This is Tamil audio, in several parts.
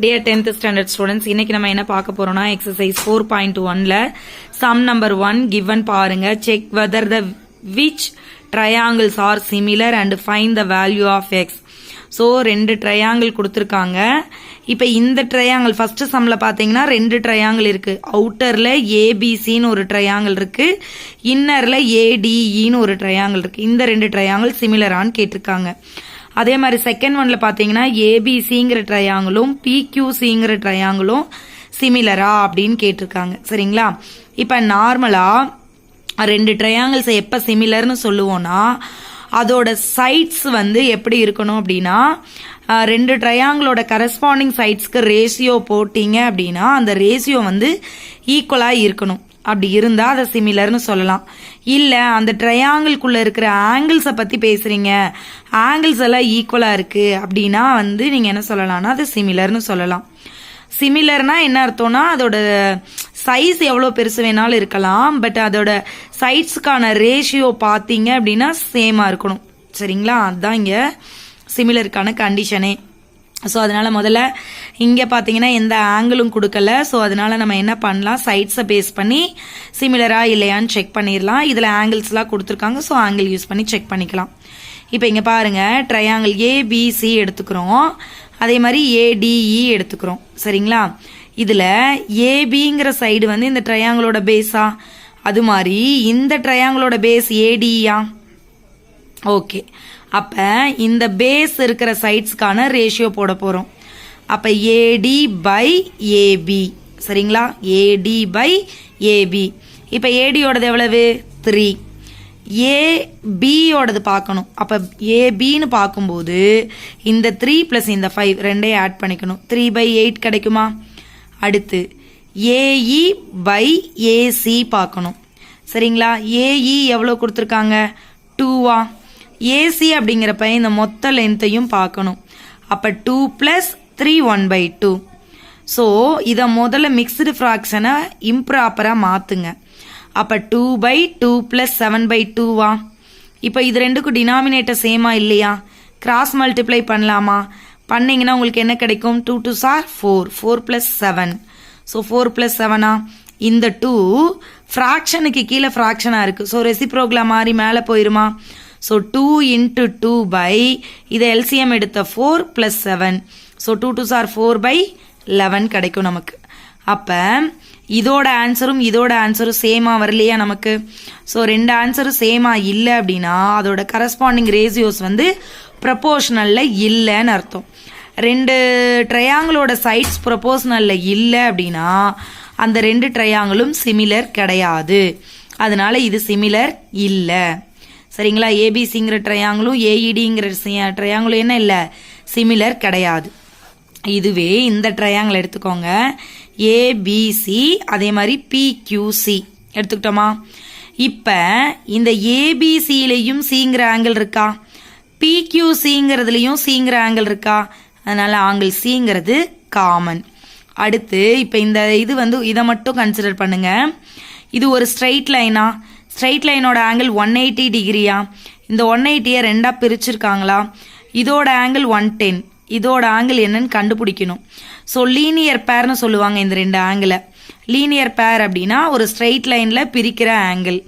Dear 10th standard students, இன்னைக்கு நம்ம என்ன பார்க்க போறோம்னா exercise 4.1ல sum number 1 given பாருங்க. Check whether the which triangles are similar and find the value of x. So ரெண்டு triangle கொடுத்திருக்காங்க. இப்போ இந்த triangle first sumல பாத்தீங்கன்னா ரெண்டு triangle இருக்கு. outerல ABC ன்னு ஒரு triangle இருக்கு. innerல ADE ன்னு ஒரு triangle இருக்கு. இந்த ரெண்டு triangle similar ஆன்னு கேட்டிருக்காங்க. அதே மாதிரி செகண்ட் ஒன்ல பாத்தீங்கன்னா ஏபிசிங்கிற ட்ரையாங்கிளும் பிக்யூசிங்கிற ட்ரையாங்கிளும் சிமிலரா அப்படின்னு கேட்டிருக்காங்க. சரிங்களா? இப்ப நார்மலா ரெண்டு ட்ரையாங்கிள்ஸ் எப்ப சிமிலர்னு சொல்லுவோம்னா அதோட சைட்ஸ் வந்து எப்படி இருக்கணும் அப்படின்னா ரெண்டு ட்ரையாங்கிளோட கரஸ்பாண்டிங் சைட்ஸ்க்கு ரேஷியோ போட்டீங்க அப்படின்னா அந்த ரேஷியோ வந்து ஈக்குவலா இருக்கணும். அப்படி இருந்தா அதை சிமிலர்னு சொல்லலாம். இல்ல அந்த ட்ரையாங்கிள்குள்ள இருக்கிற ஆங்கிள்ஸை பத்தி பேசுறீங்க, ஆங்கிள்ஸ் எல்லாம் ஈக்குவலா இருக்கு அப்படின்னா வந்து நீங்க என்ன சொல்லலாம்னா அது சிமிலர்னு சொல்லலாம். சிமிலர்னா என்ன அர்த்தம்னா அதோட சைஸ் எவ்வளவு பெருசு வேணாலும் இருக்கலாம், பட் அதோட சைட்ஸ்க்கான ரேஷியோ பாத்தீங்க அப்படின்னா சேமா இருக்கணும். சரிங்களா? அதுதான் இங்க சிமிலருக்கான கண்டிஷனே. ஸோ அதனால முதல்ல இங்கே பார்த்தீங்கன்னா எந்த ஆங்கிளும் கொடுக்கல. ஸோ அதனால நம்ம என்ன பண்ணலாம், சைட்ஸை பேஸ் பண்ணி சிமிலரா இல்லையான்னு செக் பண்ணிடலாம். இதில் ஆங்கிள்ஸ்லாம் கொடுத்துருக்காங்க. ஸோ ஆங்கிள் யூஸ் பண்ணி செக் பண்ணிக்கலாம். இப்போ இங்கே பாருங்க, ட்ரையாங்கிள் ஏபிசி எடுத்துக்கிறோம், அதே மாதிரி ஏடிஇ எடுத்துக்கிறோம். சரிங்களா? இதில் ஏபிங்கிற சைடு வந்து இந்த ட்ரையாங்கிளோட பேஸா, அது மாதிரி இந்த ட்ரையாங்கிளோட பேஸ் ஏடியா. ஓகே, அப்ப இந்த பேஸ் இருக்கிற சைட்ஸ்க்கான ரேஷியோ போட போறோம். அப்ப ஏடி பை ஏபி. சரிங்களா? AD by AB. இப்ப ஏடியோடது எவ்வளவு? 3. ஏபியோடது பார்க்கணும். அப்ப ஏபின்னு பார்க்கும்போது இந்த 3 பிளஸ் இந்த 5 ரெண்டையும் ஆட் பண்ணிக்கணும். 3/8 கிடைக்குமா? அடுத்து ஏஇ பை ஏசி பார்க்கணும். சரிங்களா? ஏஇ எவ்வளவு கொடுத்துருக்காங்க? 2வா? ஏசி அப்படிங்கிறப்ப இந்த மொத்த லென்த்தையும் பார்க்கணும். அப்ப 2 பிளஸ் 3 1/2. ஸோ இதை முதல்ல மிக்ஸ்டு ஃப்ராக்ஷனை இம்ப்ராப்பரா மாத்துங்க. அப்ப 2/2 பிளஸ் 7/2வா? இப்போ இது ரெண்டுக்கும் டினாமினேட்டர் சேமா இல்லையா? கிராஸ் மல்டிப்ளை பண்ணலாமா? பண்ணீங்கன்னா உங்களுக்கு என்ன கிடைக்கும்? 2 2s are 4. 4 plus 7. So 4 plus 7ஆ? இந்த 2 ஃப்ராக்ஷனுக்கு கீழே ஃப்ராக்ஷனா இருக்கு. ஸோ ரெசிப்ரோக்லா மாறி மேலே போயிருமா? ஸோ 2 into 2 by இதை எல்சிஎம் எடுத்த 4 plus 7. ஸோ 2 2s are 4/11 கிடைக்கும் நமக்கு. அப்ப இதோட ஆன்சரும் இதோட ஆன்சரும் சேமா வரலையா நமக்கு? ஸோ ரெண்டு ஆன்சரும் சேமா இல்லை அப்படின்னா அதோட கரஸ்பாண்டிங் ரேஷியோஸ் வந்து ப்ரொபோர்ஷனல்ல இல்லைன்னு அர்த்தம். ரெண்டு ட்ரையாங்கிளோட சைட்ஸ் ப்ரொபோர்ஷனல்ல இல்லை அப்படின்னா அந்த ரெண்டு ட்ரையாங்கிளும் சிமிலர் கிடையாது. அதனால இது சிமிலர் இல்லை. சரிங்களா? ஏபிசிங்கிற ட்ரையாங்கிளும் ஏஇடிங்கிற ட்ரையாங்கிளும் என்ன இல்லை? சிமிலர் கிடையாது. இதுவே இந்த ட்ரையாங்கிள் எடுத்துக்கோங்க, ஏபிசி அதே மாதிரி பிக்யூசி எடுத்துக்கிட்டோமா? இப்ப இந்த ஏபிசிலையும் சிங்கிற ஆங்கிள் இருக்கா, பிக்யூசிங்கிறதுலையும் சிங்கிற ஆங்கிள் இருக்கா? அதனால ஆங்கிள் சிங்கிறது காமன். அடுத்து இப்ப இந்த இது வந்து இதை மட்டும் கன்சிடர் பண்ணுங்க. இது ஒரு ஸ்ட்ரெயிட் லைனா? ஸ்ட்ரெயிட் லைனோட ஆங்கிள் 180 டிகிரியா? இந்த 180 ரெண்டா பிரிச்சிருக்காங்களா? இதோட ஆங்கிள் 110. இதோட ஆங்கிள் என்னன்னு கண்டுபிடிக்கணும். ஸோ லீனியர் பேர்னு சொல்லுவாங்க இந்த ரெண்டு ஆங்கிள. லீனியர் பேர் அப்படின்னா ஒரு ஸ்ட்ரெயிட் லைன்ல பிரிக்கிற ஆங்கிள்.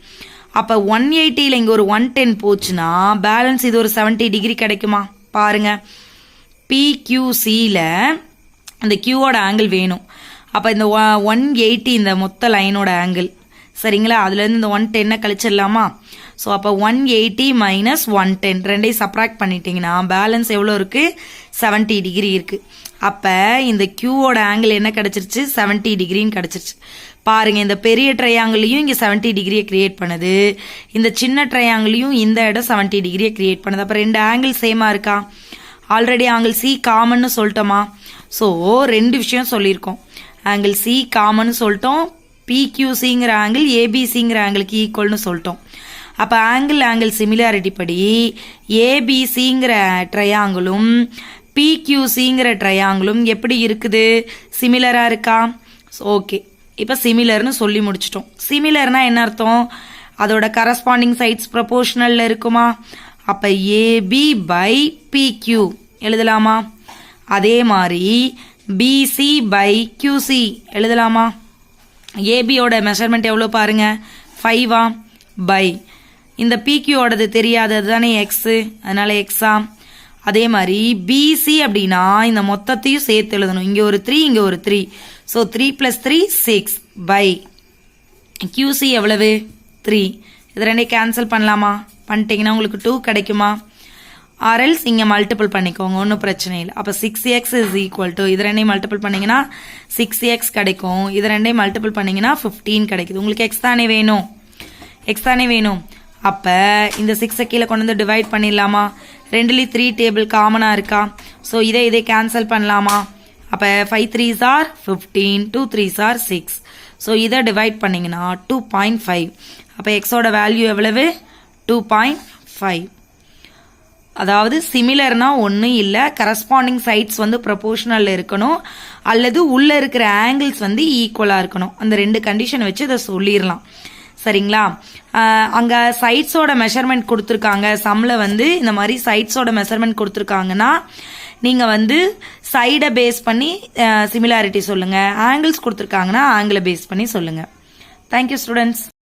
அப்ப 180ல இங்க ஒரு 110 போச்சுன்னா பேலன்ஸ் இது ஒரு 70 டிகிரி கிடைக்குமா? பாருங்க, பிக்யூசில இந்த கியூவோட ஆங்கிள் வேணும். அப்ப இந்த 180 இந்த மொத்த லைனோட ஆங்கிள். சரிங்களா? அதுல இருந்து இந்த 110 கழிச்சிடலாமா? ஸோ அப்போ 180 மைனஸ் 110 ரெண்டையும் சப்ராக்ட் பண்ணிட்டீங்கன்னா பேலன்ஸ் எவ்வளோ இருக்கு? 70 டிகிரி இருக்கு. அப்ப இந்த கியூவோட ஆங்கிள் என்ன கிடைச்சிருச்சு? 70 டிகிரின்னு கிடைச்சிருச்சு. பாருங்க, இந்த பெரிய ட்ரையாங்கிளையும் இங்க 70 டிகிரியை கிரியேட் பண்ணுது, இந்த சின்ன ட்ரையாங்கிளையும் இந்த இடம் 70 டிகிரியை கிரியேட் பண்ணுது. அப்ப ரெண்டு ஆங்கிள் சேமா இருக்கா? ஆல்ரெடி ஆங்கிள் சி காமன்னு சொல்லிட்டோமா? ஸோ ரெண்டு விஷயம் சொல்லியிருக்கோம். ஆங்கிள் சி காமன்னு சொல்லிட்டோம், பிக்யூசிங்கிற ஆங்கிள் ஏபிசிங்கிற ஆங்கிளுக்கு ஈக்குவல்னு சொல்லிட்டோம். அப்ப ஆங்கிள் சிமிலாரிட்டி படி ஏபிசிங்கிற ட்ரையாங்கிளும் பிக்யூசிங்கிற ட்ரையாங்கிளும் எப்படி இருக்குது? சிமிலரா இருக்கா? ஓகே, இப்ப சிமிலர்னு சொல்லி முடிச்சிட்டோம். சிமிலர்னா என்ன அர்த்தம்? அதோட கரஸ்பாண்டிங் சைட்ஸ் ப்ரொபோர்ஷனல்ல இருக்குமா? அப்ப ஏபி பை பிக்யூ எழுதலாமா? அதே மாதிரி பிசி பை கியூசி எழுதலாமா? ஏபியோட மெஷர்மெண்ட் எவ்வளோ பாருங்க, 5 பை இந்த பிக்யூவோடது தெரியாதது தானே எக்ஸு, அதனால எக்ஸா. அதே மாதிரி பிசி அப்படின்னா இந்த மொத்தத்தையும் சேர்த்து எழுதணும். இங்கே ஒரு 3 இங்கே ஒரு 3, ஸோ 3 + 3 6 பை கியூசி எவ்வளவு 3. இது ரெண்டையும் கேன்சல் பண்ணலாமா? பண்ணிட்டீங்கன்னா உங்களுக்கு 2 கிடைக்குமா? ஆர்எல்ஸ் இங்கே மல்டிபிள் பண்ணிக்கோங்க, ஒன்றும் பிரச்சனை இல்லை. அப்போ 6x இஸ் ஈக்குவல் டு இது ரெண்டையும் மல்டிபிள் பண்ணிங்கன்னா 6x கிடைக்கும். இது ரெண்டையும் மல்டிபிள் பண்ணிங்கன்னா 15 கிடைக்குது. உங்களுக்கு எக்ஸ் தானே வேணும், எக்ஸ் தானே வேணும். அப்போ இந்த 6 கீழே கொண்டு வந்து டிவைட் பண்ணிடலாமா? 2லயும் 3 டேபிள் காமனாக இருக்கா? ஸோ இதை கேன்சல் பண்ணலாமா? அப்போ 5 3s are 15, 2 3s are 6. So இதை டிவைட் பண்ணிங்கன்னா 2.5. அப்போ எக்ஸோட வேல்யூ எவ்வளவு? 2.5. அதாவது சிமிலர்னா ஒன்றும் இல்லை, கரஸ்பாண்டிங் சைட்ஸ் வந்து ப்ரொபோர்ஷனல் இருக்கணும், அல்லது உள்ளே இருக்கிற ஆங்கிள்ஸ் வந்து ஈக்குவலாக இருக்கணும். அந்த 2 கண்டிஷன் வச்சு இதை சொல்லிடலாம். சரிங்களா? அங்கே சைட்ஸோட மெஷர்மெண்ட் கொடுத்துருக்காங்க. சம்மில் வந்து இந்த மாதிரி சைட்ஸோட மெஷர்மெண்ட் கொடுத்துருக்காங்கன்னா நீங்கள் வந்து சைடை பேஸ் பண்ணி சிமிலாரிட்டி சொல்லுங்கள். ஆங்கிள்ஸ் கொடுத்துருக்காங்கன்னா ஆங்கிளை பேஸ் பண்ணி சொல்லுங்கள். Thank you students.